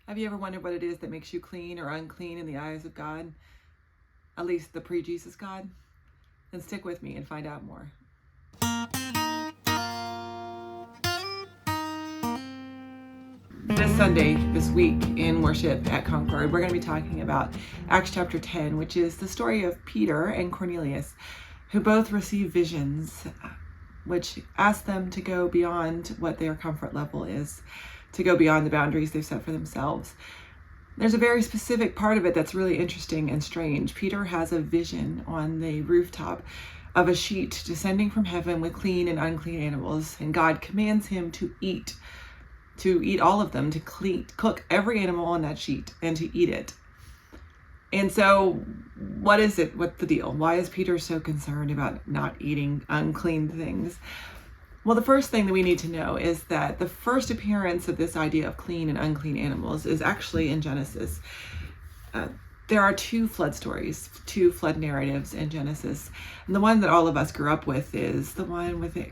Have you ever wondered what it is that makes you clean or unclean in the eyes of God? At least the pre-Jesus God? Then stick with me and find out more. This Sunday, this week in worship at Concord, we're going to be talking about Acts chapter 10, which is the story of Peter and Cornelius, who both receive visions, which ask them to go beyond what their comfort level is, to go beyond the boundaries they've set for themselves. There's a very specific part of it that's really interesting and strange. Peter has a vision on the rooftop of a sheet descending from heaven with clean and unclean animals, and God commands him to eat all of them, to cook every animal on that sheet and to eat it. And so what is it? What's the deal? Why is Peter so concerned about not eating unclean things? Well, the first thing that we need to know is that the first appearance of this idea of clean and unclean animals is actually in Genesis. There are two flood stories, two flood narratives in Genesis. And the one that all of us grew up with is the one with the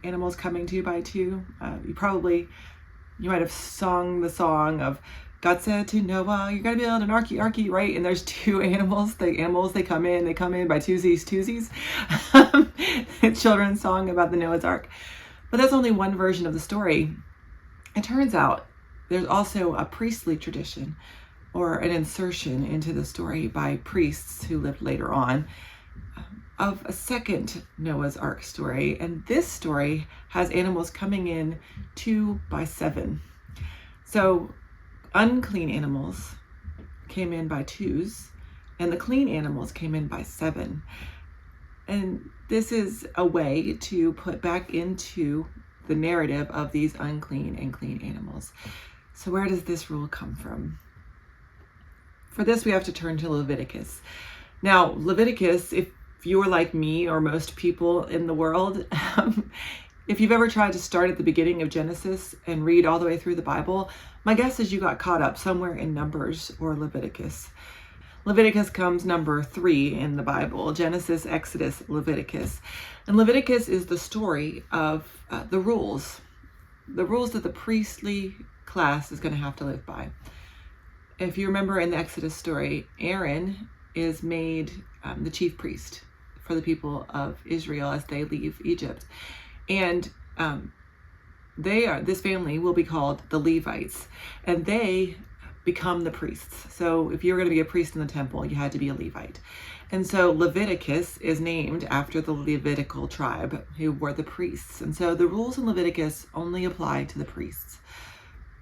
animals coming two by two. You might have sung the song of God said to Noah, you're going to build an arky, right? And there's two animals. The animals, they come in by twosies. Children's song about the Noah's Ark. But that's only one version of the story. It turns out there's also a priestly tradition or an insertion into the story by priests who lived later on of a second Noah's Ark story. And this story has animals coming in 2 by 7. So unclean animals came in by 2s, and the clean animals came in by 7. And this is a way to put back into the narrative of these unclean and clean animals. So where does this rule come from? For this, we have to turn to Leviticus. Now, Leviticus, if you are like me or most people in the world, if you've ever tried to start at the beginning of Genesis and read all the way through the Bible, my guess is you got caught up somewhere in Numbers or Leviticus. Leviticus comes number 3 in the Bible: Genesis, Exodus, Leviticus. And Leviticus is the story of the rules that the priestly class is going to have to live by. If you remember in the Exodus story, Aaron is made the chief priest for the people of Israel as they leave Egypt. And this family will be called the Levites, and they become the priests. So if you were going to be a priest in the temple, you had to be a Levite. And so Leviticus is named after the Levitical tribe, who were the priests. And so the rules in Leviticus only apply to the priests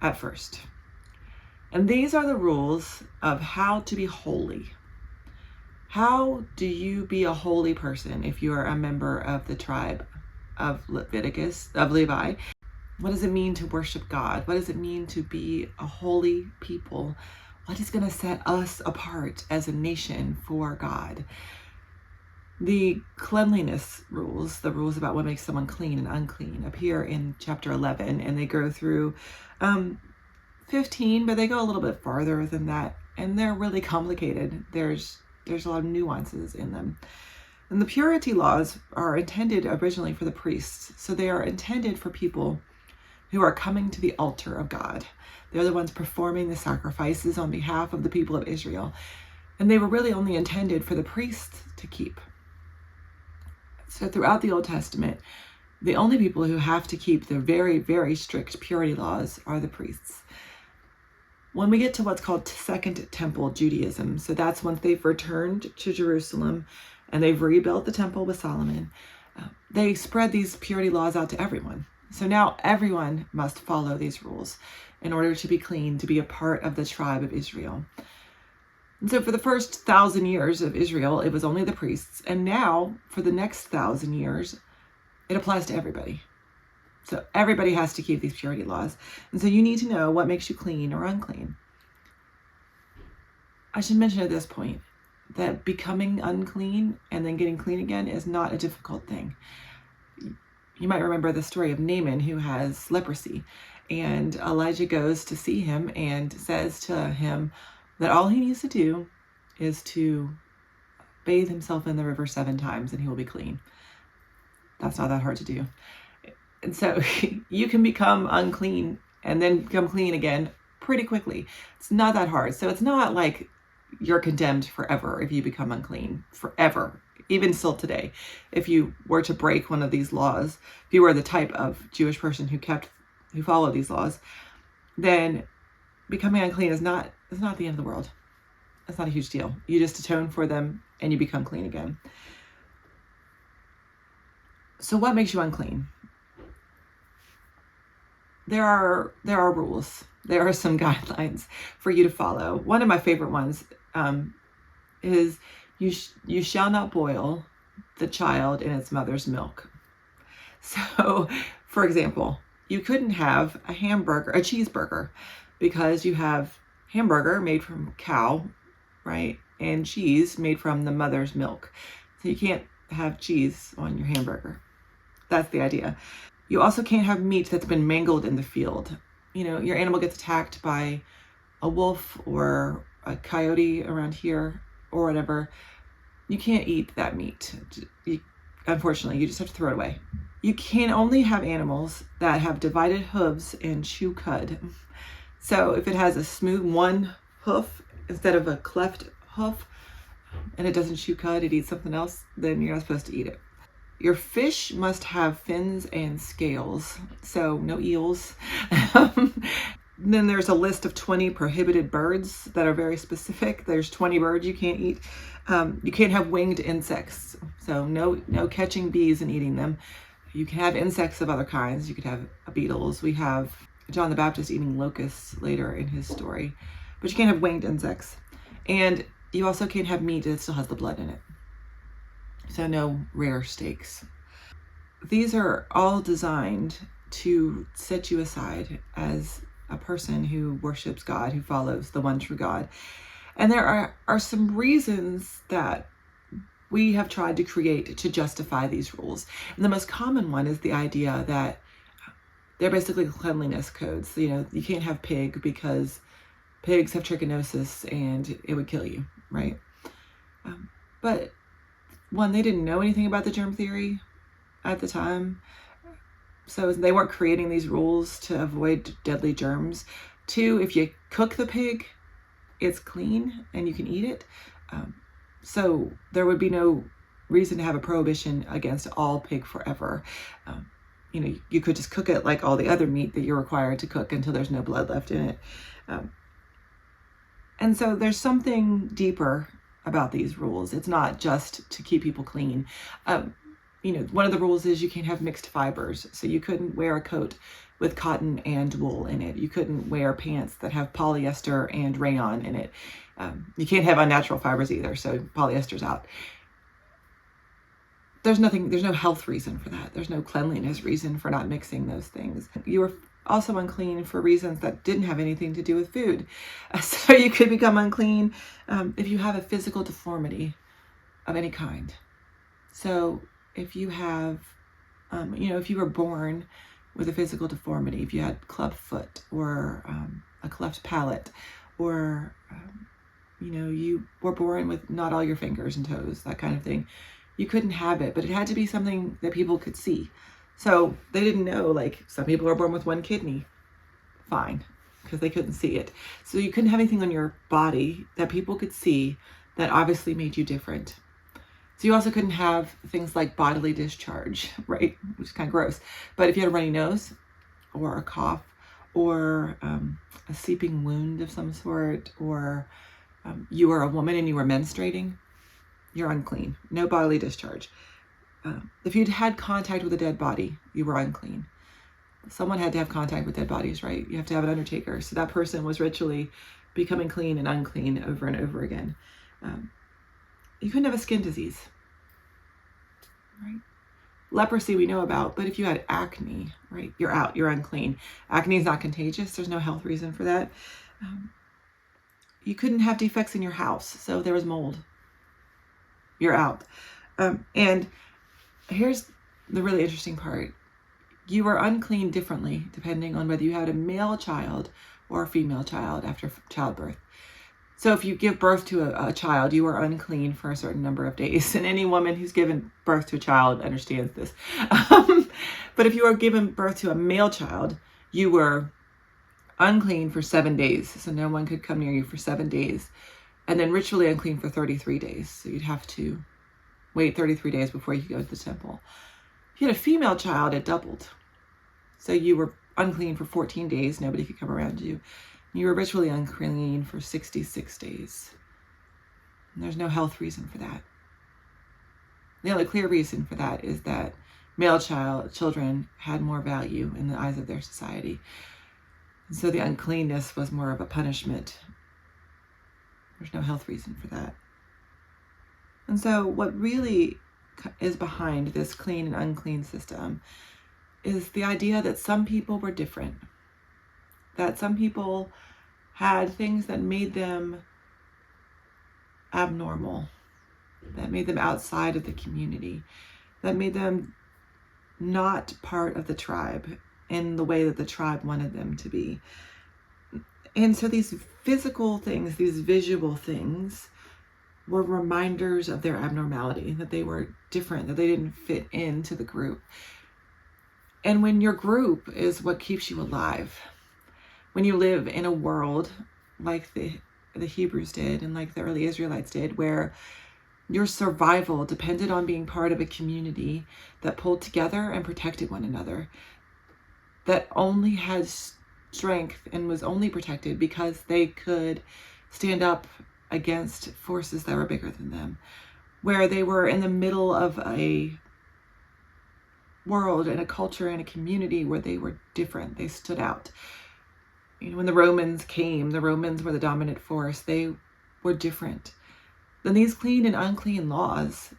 at first. And these are the rules of how to be holy. How do you be a holy person if you are a member of the tribe of Levi? What does it mean to worship God? What does it mean to be a holy people? What is going to set us apart as a nation for God? The cleanliness rules, the rules about what makes someone clean and unclean, appear in chapter 11, and they go through 15, but they go a little bit farther than that, and they're really complicated. There's a lot of nuances in them. And the purity laws are intended originally for the priests, so they are intended for people who are coming to the altar of God. They're the ones performing the sacrifices on behalf of the people of Israel. And they were really only intended for the priests to keep. So throughout the Old Testament, the only people who have to keep the very, very strict purity laws are the priests. When we get to what's called Second Temple Judaism, so that's once they've returned to Jerusalem and they've rebuilt the temple with Solomon, they spread these purity laws out to everyone. So now everyone must follow these rules in order to be clean, to be a part of the tribe of Israel. And so for the first 1,000 years of Israel, it was only the priests. And now for the next 1,000 years, it applies to everybody. So everybody has to keep these purity laws. And so you need to know what makes you clean or unclean. I should mention at this point that becoming unclean and then getting clean again is not a difficult thing. You might remember the story of Naaman, who has leprosy, and Elijah goes to see him and says to him that all he needs to do is to bathe himself in the river 7 times and he will be clean. That's not that hard to do. And so you can become unclean and then become clean again pretty quickly. It's not that hard. So it's not like you're condemned forever if you become unclean, forever. Even still today, if you were to break one of these laws, if you were the type of Jewish person who followed these laws, then becoming unclean is not the end of the world. It's not a huge deal. You just atone for them and you become clean again. So what makes you unclean? There are rules. There are some guidelines for you to follow. One of my favorite ones is you shall not boil the child in its mother's milk. So, for example, you couldn't have a cheeseburger, because you have hamburger made from cow, right? And cheese made from the mother's milk. So you can't have cheese on your hamburger. That's the idea. You also can't have meat that's been mangled in the field. Your animal gets attacked by a wolf or a coyote around here or whatever. You can't eat that meat. Unfortunately, you just have to throw it away. You can only have animals that have divided hooves and chew cud. So if it has a smooth one hoof instead of a cleft hoof, and it doesn't chew cud, it eats something else, then you're not supposed to eat it. Your fish must have fins and scales, so no eels. Then there's a list of 20 prohibited birds that are very specific. There's 20 birds you can't eat. You can't have winged insects, so no catching bees and eating them. You can have insects of other kinds. You could have beetles. We have John the Baptist eating locusts later in his story, but you can't have winged insects. And you also can't have meat that still has the blood in it. So no rare steaks. These are all designed to set you aside as a person who worships God, who follows the one true God. And there are some reasons that we have tried to create to justify these rules. And the most common one is the idea that they're basically cleanliness codes. You can't have pig because pigs have trichinosis and it would kill you, right? But one, they didn't know anything about the germ theory at the time, so they weren't creating these rules to avoid deadly germs. Two, if you cook the pig, it's clean and you can eat it. So there would be no reason to have a prohibition against all pig forever. You could just cook it like all the other meat that you're required to cook until there's no blood left in it. And so there's something deeper about these rules. It's not just to keep people clean. One of the rules is you can't have mixed fibers. So you couldn't wear a coat with cotton and wool in it. You couldn't wear pants that have polyester and rayon in it. You can't have unnatural fibers either. So polyester's out. There's no health reason for that. There's no cleanliness reason for not mixing those things. You were also unclean for reasons that didn't have anything to do with food. So you could become unclean if you have a physical deformity of any kind. So if you have, if you were born with a physical deformity, if you had club foot or a cleft palate, or, you were born with not all your fingers and toes, that kind of thing, you couldn't have it, but it had to be something that people could see. So they didn't know, like some people are born with one kidney, fine, because they couldn't see it. So you couldn't have anything on your body that people could see that obviously made you different. So you also couldn't have things like bodily discharge, right? Which is kind of gross. But if you had a runny nose or a cough or a seeping wound of some sort, or you were a woman and you were menstruating, you're unclean. No bodily discharge. If you'd had contact with a dead body, you were unclean. Someone had to have contact with dead bodies, right? You have to have an undertaker. So that person was ritually becoming clean and unclean over and over again. You couldn't have a skin disease, right? Leprosy we know about, but if you had acne, right, you're out, you're unclean. Acne is not contagious. There's no health reason for that. You couldn't have defects in your house. So if there was mold, you're out. And here's the really interesting part. You were unclean differently depending on whether you had a male child or a female child after childbirth. So if you give birth to a child, you are unclean for a certain number of days. And any woman who's given birth to a child understands this. But if you are given birth to a male child, you were unclean for 7 days. So no one could come near you for 7 days. And then ritually unclean for 33 days. So you'd have to wait 33 days before you could go to the temple. If you had a female child, it doubled. So you were unclean for 14 days. Nobody could come around you. You were ritually unclean for 66 days. And there's no health reason for that. The only clear reason for that is that male children had more value in the eyes of their society. And so the uncleanness was more of a punishment. There's no health reason for that. And so what really is behind this clean and unclean system is the idea that some people were different. That some people had things that made them abnormal, that made them outside of the community, that made them not part of the tribe in the way that the tribe wanted them to be. And so these physical things, these visual things, were reminders of their abnormality, that they were different, that they didn't fit into the group. And when your group is what keeps you alive, when you live in a world like the Hebrews did and like the early Israelites did, where your survival depended on being part of a community that pulled together and protected one another, that only had strength and was only protected because they could stand up against forces that were bigger than them, where they were in the middle of a world and a culture and a community where they were different. They stood out. You know, when the Romans came, the Romans were the dominant force. They were different. Then these clean and unclean laws,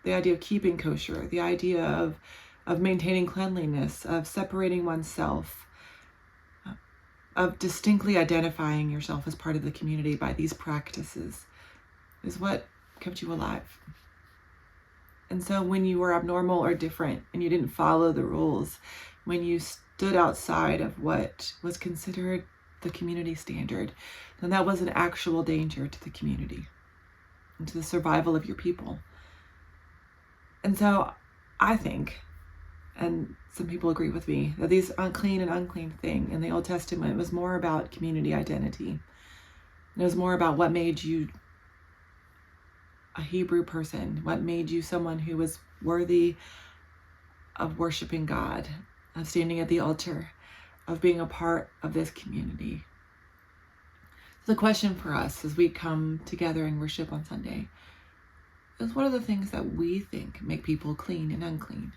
the idea of keeping kosher, the idea of maintaining cleanliness, of separating oneself, of distinctly identifying yourself as part of the community by these practices, is what kept you alive. And so when you were abnormal or different and you didn't follow the rules, when you stood outside of what was considered the community standard, then that was an actual danger to the community and to the survival of your people. And so I think, and some people agree with me, that these unclean and unclean thing in the Old Testament was more about community identity. It was more about what made you a Hebrew person, what made you someone who was worthy of worshiping God, of standing at the altar, of being a part of this community. So the question for us as we come together and worship on Sunday is, what are the things that we think make people clean and unclean?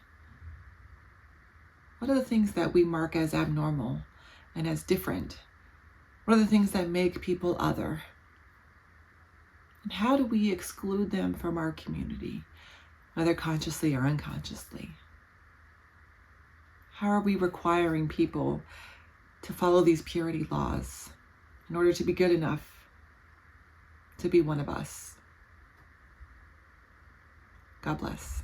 What are the things that we mark as abnormal and as different? What are the things that make people other? And how do we exclude them from our community, whether consciously or unconsciously? How are we requiring people to follow these purity laws in order to be good enough to be one of us? God bless.